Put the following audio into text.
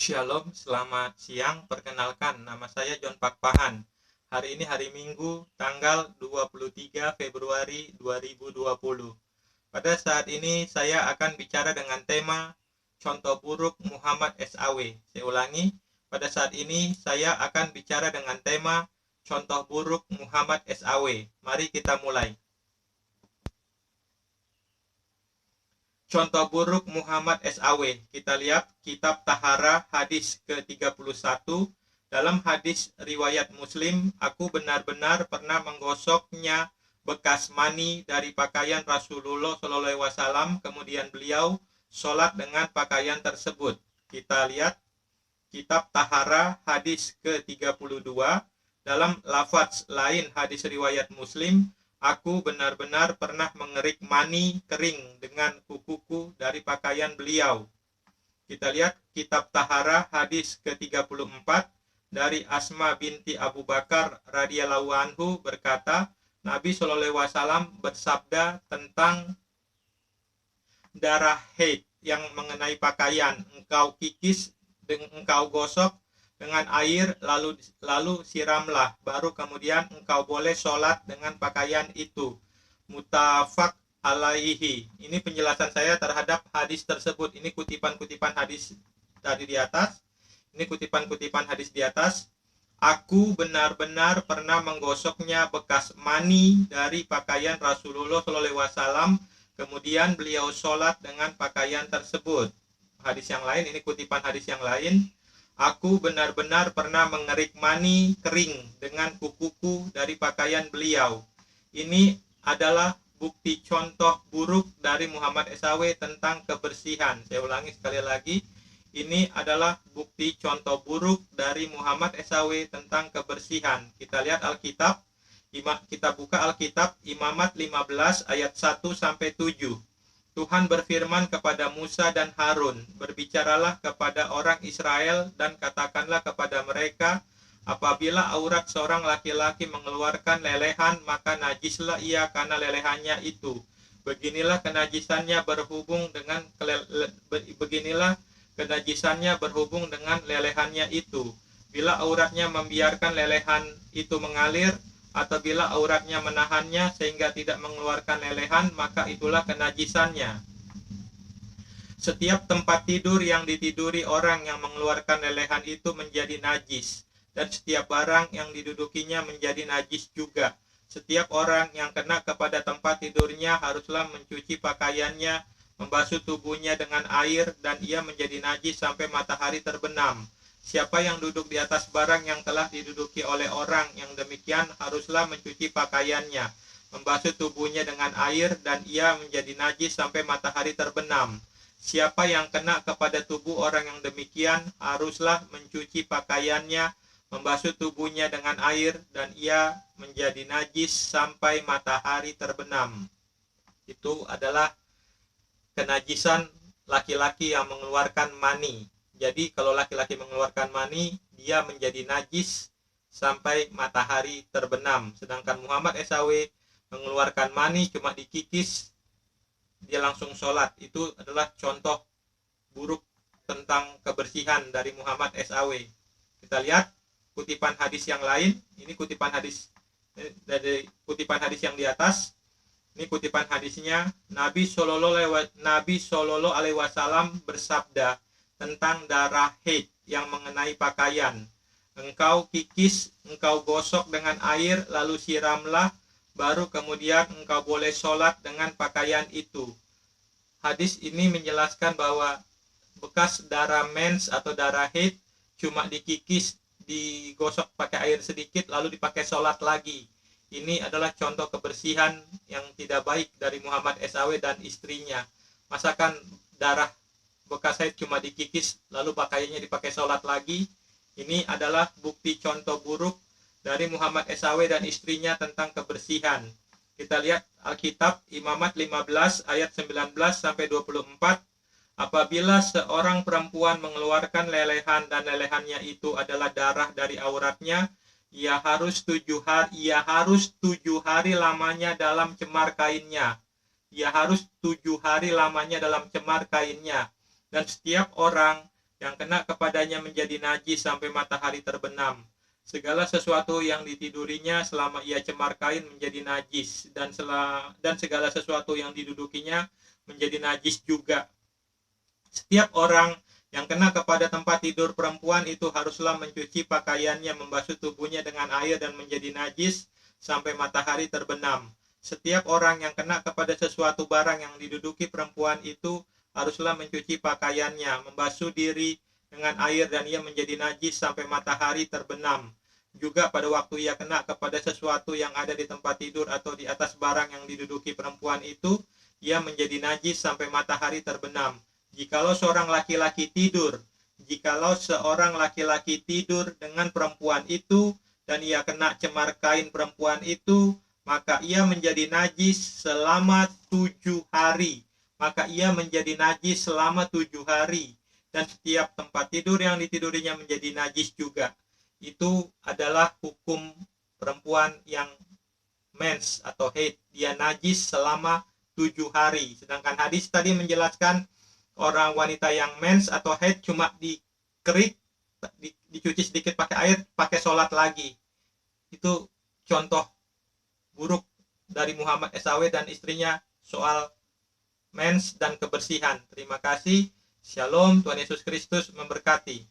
Shalom, selamat siang. Perkenalkan, nama saya John Pakpahan. Hari ini hari Minggu, tanggal 23 Februari 2020. Pada saat ini saya akan bicara dengan tema contoh buruk Muhammad SAW. Saya ulangi, pada saat ini saya akan bicara dengan tema contoh buruk Muhammad SAW. Mari kita mulai. Contoh buruk Muhammad SAW. Kita lihat kitab Tahara hadis ke-31. Dalam hadis riwayat Muslim, aku benar-benar pernah menggosoknya bekas mani dari pakaian Rasulullah SAW. Kemudian beliau sholat dengan pakaian tersebut. Kita lihat kitab Tahara hadis ke-32. Dalam lafaz lain hadis riwayat Muslim, aku benar-benar pernah mengerik mani kering dengan kukuku dari pakaian beliau. Kita lihat kitab Tahara hadis ke-34 dari Asma binti Abu Bakar radhiyallahu anhu berkata, Nabi SAW bersabda tentang darah haid yang mengenai pakaian, engkau kikis, engkau gosok dengan air, lalu siramlah, baru kemudian engkau boleh sholat dengan pakaian itu. Mutafak alaihi. Ini penjelasan saya terhadap hadis tersebut. Ini kutipan-kutipan hadis tadi di atas. Ini kutipan-kutipan hadis di atas. Aku benar-benar pernah menggosoknya bekas mani dari pakaian Rasulullah SAW. Kemudian beliau sholat dengan pakaian tersebut. Hadis yang lain, ini kutipan hadis yang lain. Aku benar-benar pernah mengerik mani kering dengan kukuku dari pakaian beliau. Ini adalah bukti contoh buruk dari Muhammad SAW tentang kebersihan. Saya ulangi sekali lagi. Ini adalah bukti contoh buruk dari Muhammad SAW tentang kebersihan. Kita lihat Alkitab. Kita buka Alkitab Imamat 15 ayat 1-7. Tuhan berfirman kepada Musa dan Harun, berbicaralah kepada orang Israel dan katakanlah kepada mereka, apabila aurat seorang laki-laki mengeluarkan lelehan, maka najislah ia karena lelehannya itu. Beginilah kenajisannya berhubung dengan lelehannya itu. Bila auratnya membiarkan lelehan itu mengalir, atau bila auratnya menahannya sehingga tidak mengeluarkan lelehan, maka itulah kenajisannya. Setiap tempat tidur yang ditiduri orang yang mengeluarkan lelehan itu menjadi najis, dan setiap barang yang didudukinya menjadi najis juga. Setiap orang yang kena kepada tempat tidurnya haruslah mencuci pakaiannya, membasuh tubuhnya dengan air, dan ia menjadi najis sampai matahari terbenam. Siapa yang duduk di atas barang yang telah diduduki oleh orang yang demikian haruslah mencuci pakaiannya, membasuh tubuhnya dengan air, dan ia menjadi najis sampai matahari terbenam. Siapa yang kena kepada tubuh orang yang demikian haruslah mencuci pakaiannya, membasuh tubuhnya dengan air, dan ia menjadi najis sampai matahari terbenam. Itu adalah kenajisan laki-laki yang mengeluarkan mani. Jadi kalau laki-laki mengeluarkan mani, dia menjadi najis sampai matahari terbenam. Sedangkan Muhammad SAW mengeluarkan mani cuma dikikis, dia langsung sholat. Itu adalah contoh buruk tentang kebersihan dari Muhammad SAW. Kita lihat kutipan hadis yang lain. Ini kutipan hadis dari kutipan hadis yang di atas. Ini kutipan hadisnya. Nabi Shallallahu Alaihi Wasallam bersabda tentang darah haid yang mengenai pakaian. Engkau kikis, engkau gosok dengan air, lalu siramlah, baru kemudian engkau boleh sholat dengan pakaian itu. Hadis ini menjelaskan bahwa bekas darah mens atau darah haid cuma dikikis, digosok pakai air sedikit, lalu dipakai sholat lagi. Ini adalah contoh kebersihan yang tidak baik dari Muhammad SAW dan istrinya. Masakan darah bekas haid cuma dikikis, lalu pakaiannya dipakai sholat lagi. Ini adalah bukti contoh buruk dari Muhammad SAW dan istrinya tentang kebersihan. Kita lihat Alkitab Imamat 15 ayat 19-24. Apabila seorang perempuan mengeluarkan lelehan dan lelehannya itu adalah darah dari auratnya, ia harus 7 hari lamanya dalam cemar kainnya. Ia harus 7 hari lamanya dalam cemar kainnya. Dan setiap orang yang kena kepadanya menjadi najis sampai matahari terbenam. Segala sesuatu yang ditidurinya selama ia cemar kain menjadi najis, dan segala sesuatu yang didudukinya menjadi najis juga. Setiap orang yang kena kepada tempat tidur perempuan itu haruslah mencuci pakaiannya, membasuh tubuhnya dengan air dan menjadi najis sampai matahari terbenam. Setiap orang yang kena kepada sesuatu barang yang diduduki perempuan itu haruslah mencuci pakaiannya, membasuh diri dengan air dan ia menjadi najis sampai matahari terbenam. Juga pada waktu ia kena kepada sesuatu yang ada di tempat tidur atau di atas barang yang diduduki perempuan itu, ia menjadi najis sampai matahari terbenam. Jikalau seorang laki-laki tidur dengan perempuan itu dan ia kena cemar kain perempuan itu, maka ia menjadi najis selama 7 hari. Dan setiap tempat tidur yang ditidurinya menjadi najis juga. Itu adalah hukum perempuan yang mens atau haid. Dia najis selama 7 hari. Sedangkan hadis tadi menjelaskan orang wanita yang mens atau haid cuma dikerik, dicuci sedikit pakai air, pakai sholat lagi. Itu contoh buruk dari Muhammad SAW dan istrinya soal mens dan kebersihan. Terima kasih. Shalom, Tuhan Yesus Kristus memberkati.